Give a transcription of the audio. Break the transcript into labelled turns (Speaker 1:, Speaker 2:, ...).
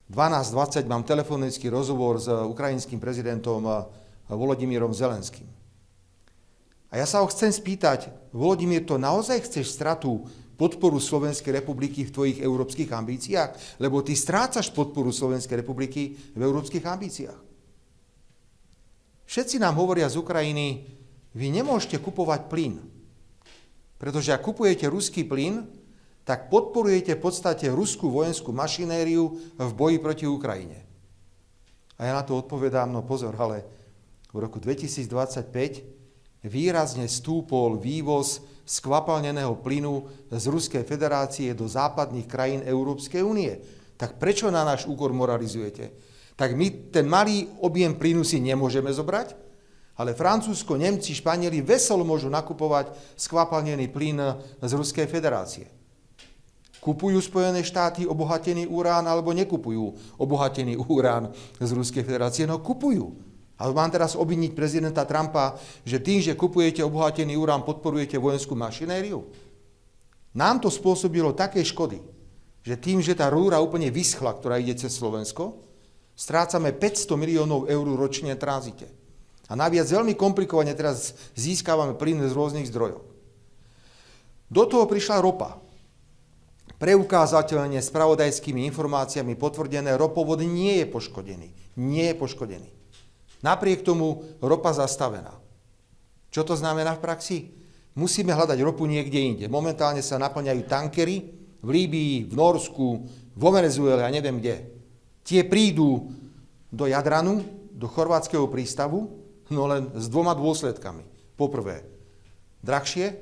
Speaker 1: 12:20 mám telefonický rozhovor s ukrajinským prezidentom Volodymyrom Zelenským. A ja sa ho chcem spýtať, Volodymyr, to naozaj chceš stratu podporu Slovenskej republiky v tvojich európskych ambíciách? Lebo ty strácaš podporu Slovenskej republiky v európskych ambíciách. Všetci nám hovoria z Ukrajiny, vy nemôžete kupovať plyn. Pretože ak kupujete ruský plyn, tak podporujete v podstate ruskú vojenskú mašinériu v boji proti Ukrajine. A ja na to odpovedám, no pozor, ale v roku 2025 výrazne stúpol vývoz skvapalneného plynu z Ruskej federácie do západných krajín Európskej únie. Tak prečo na náš úkor moralizujete? Tak my ten malý objem plynu si nemôžeme zobrať? Ale Francúzsko, Nemci, Španieli veselo môžu nakupovať skvapalnený plyn z Ruskej federácie. Kupujú Spojené štáty obohatený urán alebo nekupujú obohatený urán z Ruskej federácie? No kupujú. A mám teraz obviniť prezidenta Trumpa, že tým, že kupujete obohatený urán, podporujete vojenskú mašinériu? Nám to spôsobilo také škody, že tým, že tá rúra úplne vyschla, ktorá ide cez Slovensko, strácame 500 miliónov eur ročne v tranzite. A naviac veľmi komplikovane teraz získavame plyn z rôznych zdrojov. Do toho prišla ropa. Preukázateľne spravodajskými informáciami potvrdené, ropovod nie je poškodený. Nie je poškodený. Napriek tomu ropa zastavená. Čo to znamená v praxi? Musíme hľadať ropu niekde inde. Momentálne sa naplňajú tankery v Líbii, v Norsku, vo Venezuele a neviem kde. Tie prídu do Jadranu, do chorvátskeho prístavu, no len s dvoma dôsledkami. Poprvé, drahšie,